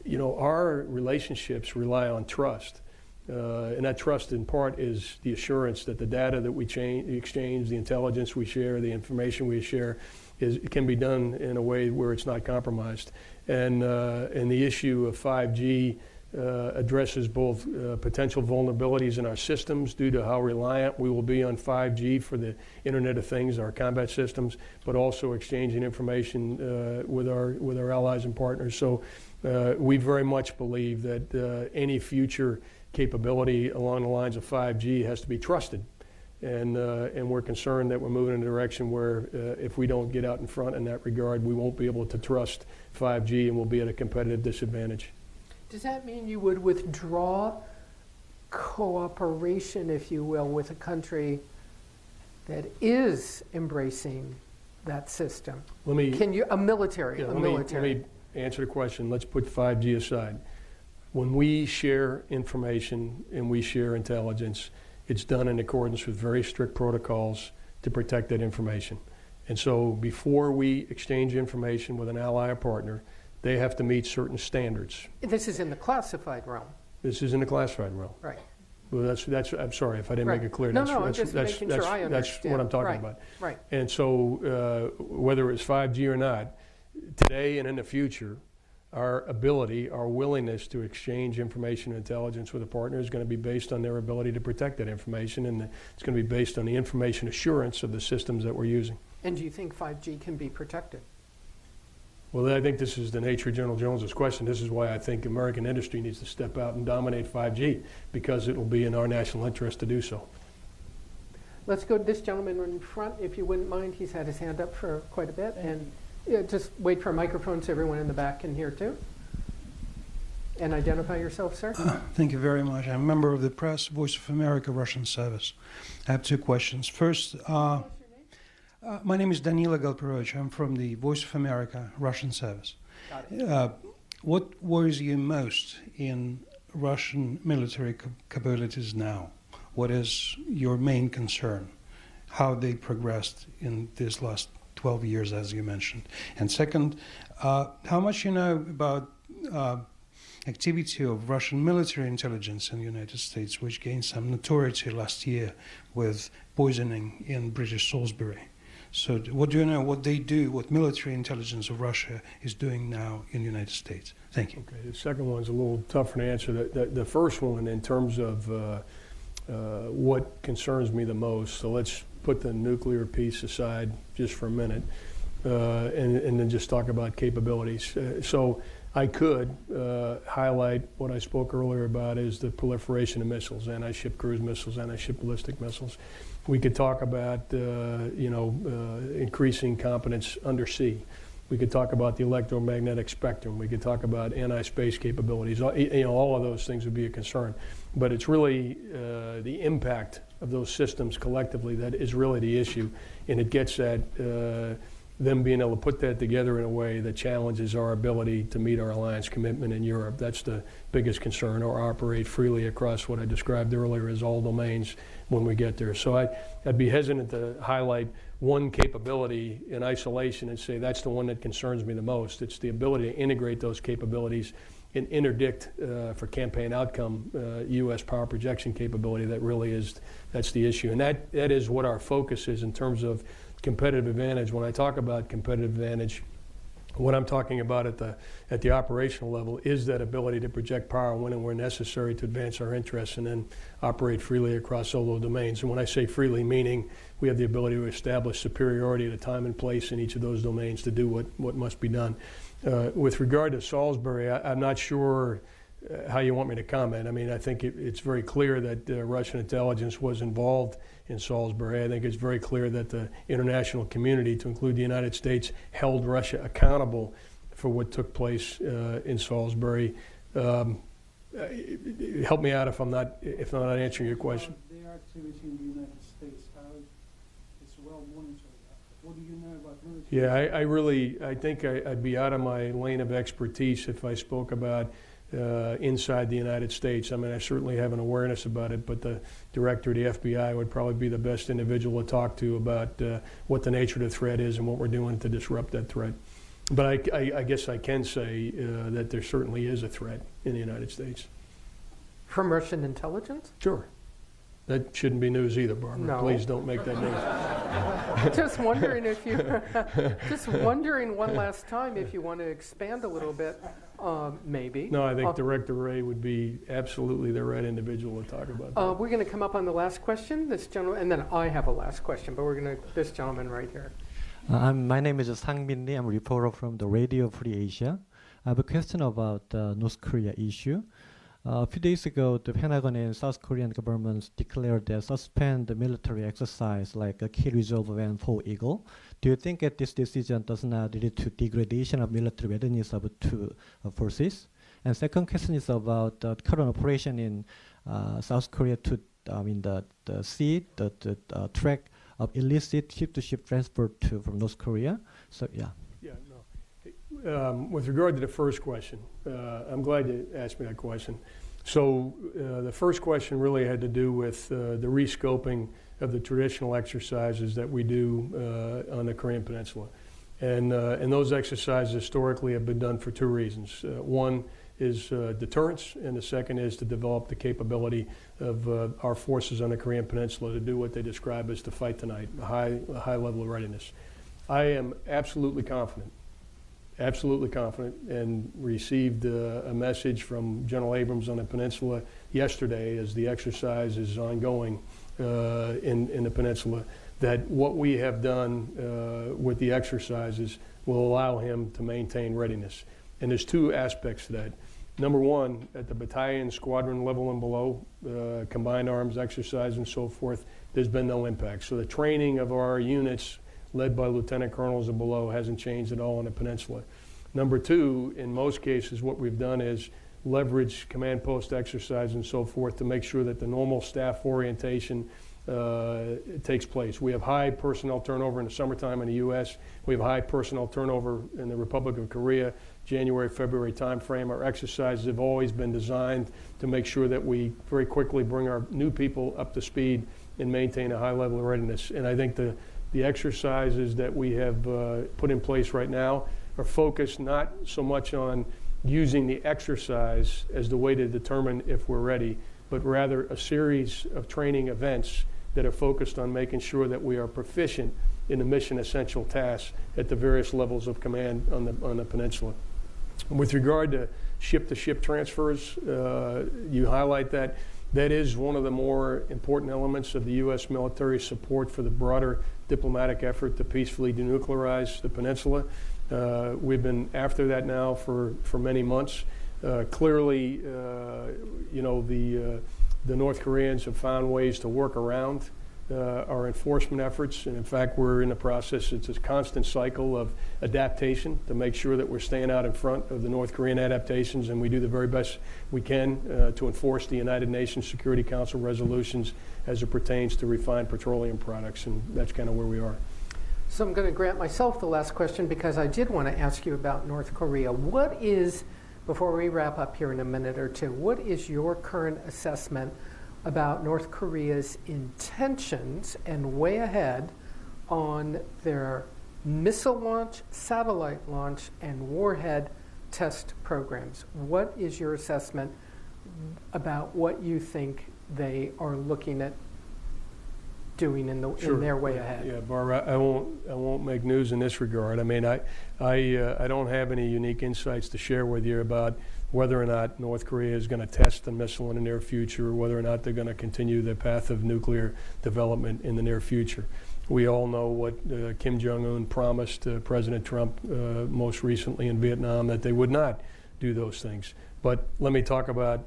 our relationships rely on trust. And that trust in part is the assurance that the data that we exchange, the intelligence we share, the information we share, it can be done in a way where it's not compromised. And the issue of 5G addresses both potential vulnerabilities in our systems due to how reliant we will be on 5G for the Internet of Things, our combat systems, but also exchanging information with our allies and partners. So we very much believe that any future capability along the lines of 5G has to be trusted. And we're concerned that we're moving in a direction where if we don't get out in front in that regard, we won't be able to trust 5G and we'll be at a competitive disadvantage. Does that mean you would withdraw cooperation, if you will, with a country that is embracing that system? Can you, a military? Let me answer the question. Let's put 5G aside. When we share information and we share intelligence, it's done in accordance with very strict protocols to protect that information. And so before we exchange information with an ally or partner, they have to meet certain standards. This is in the classified realm. This is in the classified realm. Right. Well, that's. I'm sorry if I didn't make it clear. No, I'm just making sure I understand. That's what I'm talking about. Right. And so whether it's 5G or not, today and in the future, our ability, our willingness to exchange information and intelligence with a partner is going to be based on their ability to protect that information, and it's going to be based on the information assurance of the systems that we're using. And do you think 5G can be protected? Well, I think this is the nature of General Jones's question. This is why I think American industry needs to step out and dominate 5G, because it will be in our national interest to do so. Let's go to this gentleman in front, if you wouldn't mind. He's had his hand up for quite a bit. And just wait for a microphone so everyone in the back can hear too. And identify yourself, sir. Thank you very much. I'm a member of the press, Voice of America, Russian Service. I have two questions. First, my name is Danila Galperovich. I'm from the Voice of America, Russian Service. What worries you most in Russian military capabilities now? What is your main concern? How they progressed in these last 12 years, as you mentioned? And second, how much you know about activity of Russian military intelligence in the United States, which gained some notoriety last year with poisoning in British Salisbury? So what do you know, what they do, what military intelligence of Russia is doing now in the United States? Thank you. Okay, the second one's a little tougher to answer. The first one, in terms of what concerns me the most, so let's put the nuclear piece aside just for a minute and then just talk about capabilities. So I could highlight what I spoke earlier about is the proliferation of missiles, anti-ship cruise missiles, anti-ship ballistic missiles. We could talk about increasing competence undersea. We could talk about the electromagnetic spectrum. We could talk about anti-space capabilities. All of those things would be a concern. But it's really the impact of those systems collectively that is really the issue, and it gets at them being able to put that together in a way that challenges our ability to meet our alliance commitment in Europe. That's the biggest concern, or operate freely across what I described earlier as all domains when we get there. So I'd be hesitant to highlight one capability in isolation and say that's the one that concerns me the most. It's the ability to integrate those capabilities and interdict for campaign outcome U.S. power projection capability that really is, that's the issue. And that is what our focus is in terms of competitive advantage. When I talk about competitive advantage, what I'm talking about at the operational level is that ability to project power when and where necessary to advance our interests and then operate freely across all those domains. And when I say freely, meaning we have the ability to establish superiority at a time and place in each of those domains to do what must be done. With regard to Salisbury, I'm not sure how you want me to comment. I mean, I think it's very clear that Russian intelligence was involved in Salisbury. I think it's very clear that the international community, to include the United States, held Russia accountable for what took place in Salisbury. Help me out if I'm not answering your question. Their activity in the United States, how it's well monitored. What do you know about military? Yeah, I think I'd be out of my lane of expertise if I spoke about inside the United States. I mean, I certainly have an awareness about it, but the director of the FBI would probably be the best individual to talk to about what the nature of the threat is and what we're doing to disrupt that threat. But I guess I can say that there certainly is a threat in the United States. From Russian intelligence? Sure. That shouldn't be news either, Barbara. No. Please don't make that news. Just wondering if you, just wondering one last time if you want to expand a little bit Maybe. No, I think Director Ray would be absolutely the right individual to talk about that. We're going to come up on the last question, this gentleman, and then I have a last question, but we're going to, this gentleman right here. My name is Sang-Bin Lee. I'm a reporter from the Radio Free Asia. I have a question about the North Korea issue. A few days ago, the Pentagon and South Korean governments declared that suspend the military exercise like a key reserve event for Eagle. Do you think that this decision does not lead to degradation of military readiness of two forces? And second question is about the current operation in South Korea to the track of illicit ship-to-ship transport from North Korea. So yeah. Yeah, no. With regard to the first question, I'm glad you asked me that question. So the first question really had to do with the rescoping of the traditional exercises that we do on the Korean Peninsula. And those exercises historically have been done for two reasons. One is deterrence, and the second is to develop the capability of our forces on the Korean Peninsula to do what they describe as the fight tonight, a high level of readiness. I am absolutely confident, and received a message from General Abrams on the Peninsula yesterday as the exercise is ongoing in the Peninsula, that what we have done with the exercises will allow him to maintain readiness. And there's two aspects to that. Number one, at the battalion, squadron level and below, combined arms exercise and so forth, there's been no impact. So the training of our units led by lieutenant colonels and below hasn't changed at all on the Peninsula. Number two, in most cases, what we've done is leverage command post exercise and so forth to make sure that the normal staff orientation takes place. We have high personnel turnover in the summertime in the U.S. We have high personnel turnover in the Republic of Korea, January, February timeframe. Our exercises have always been designed to make sure that we very quickly bring our new people up to speed and maintain a high level of readiness. And I think the exercises that we have put in place right now are focused not so much on using the exercise as the way to determine if we're ready, but rather a series of training events that are focused on making sure that we are proficient in the mission essential tasks at the various levels of command on the Peninsula. With regard to ship-to-ship transfers, you highlight that. That is one of the more important elements of the U.S. military support for the broader diplomatic effort to peacefully denuclearize the Peninsula. We've been after that now for many months. Clearly, the North Koreans have found ways to work around our enforcement efforts. And in fact, we're in the process, it's a constant cycle of adaptation to make sure that we're staying out in front of the North Korean adaptations, and we do the very best we can to enforce the United Nations Security Council resolutions as it pertains to refined petroleum products, and that's kind of where we are. So I'm going to grant myself the last question because I did want to ask you about North Korea. What is, before we wrap up here in a minute or two, what is your current assessment about North Korea's intentions and way ahead on their missile launch, satellite launch, and warhead test programs? What is your assessment about what you think they are looking at doing in their way ahead? Yeah, Barbara, I won't make news in this regard. I mean, I don't have any unique insights to share with you about whether or not North Korea is going to test a missile in the near future, or whether or not they're going to continue the path of nuclear development in the near future. We all know what Kim Jong-un promised President Trump most recently in Vietnam, that they would not do those things. But let me talk about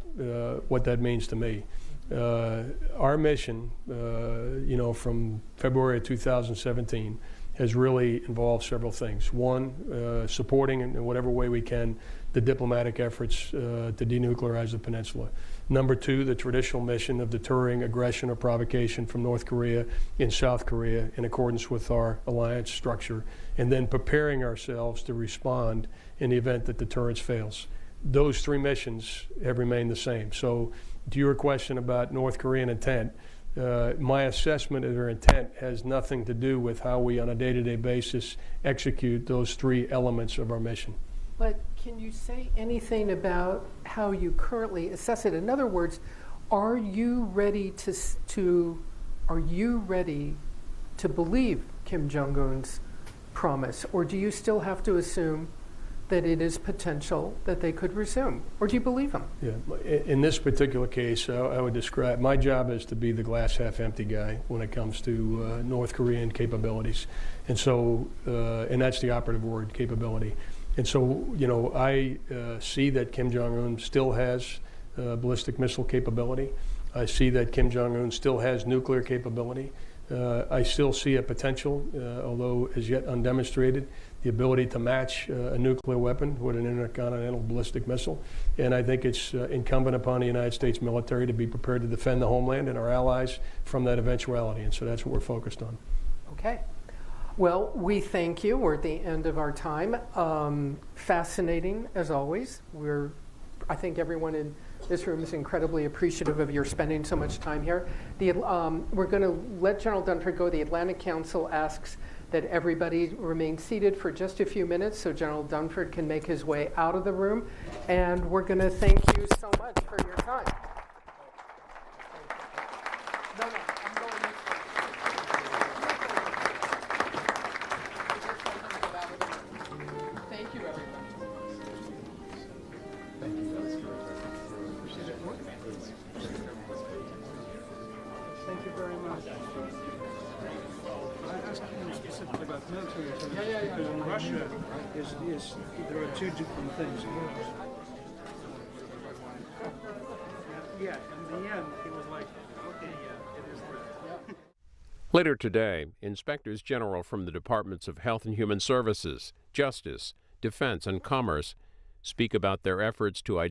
what that means to me. Our mission, from February of 2017, has really involved several things. One, supporting in whatever way we can the diplomatic efforts to denuclearize the peninsula. Number two, the traditional mission of deterring aggression or provocation from North Korea in South Korea in accordance with our alliance structure, and then preparing ourselves to respond in the event that deterrence fails. Those three missions have remained the same. So to your question about North Korean intent, my assessment of their intent has nothing to do with how we on a day-to-day basis execute those three elements of our mission. But can you say anything about how you currently assess it? In other words, are you ready to believe Kim Jong-un's promise, or do you still have to assume that it is potential that they could resume? Or do you believe them? Yeah, in this particular case, I would describe my job is to be the glass half empty guy when it comes to North Korean capabilities. And so, and that's the operative word, capability. And so, you know, I see that Kim Jong-un still has ballistic missile capability. I see that Kim Jong-un still has nuclear capability. I still see a potential, although as yet undemonstrated, the ability to match a nuclear weapon with an intercontinental ballistic missile. And I think it's incumbent upon the United States military to be prepared to defend the homeland and our allies from that eventuality. And so that's what we're focused on. Okay. Well, we thank you. We're at the end of our time. Fascinating, as always. I think everyone in this room is incredibly appreciative of your spending so much time here. We're going to let General Dunford go. The Atlantic Council asks that everybody remain seated for just a few minutes so General Dunford can make his way out of the room. And we're going to thank you so much for your time. No, I'm going this way. Thank you, everyone. Thank you. Thank you very much. I asked him specifically about military intelligence because in Russia, there are two different things. Yeah, in the end, he was like, okay, yeah, it is right. Later today, inspectors general from the Departments of Health and Human Services, Justice, Defense, and Commerce speak about their efforts to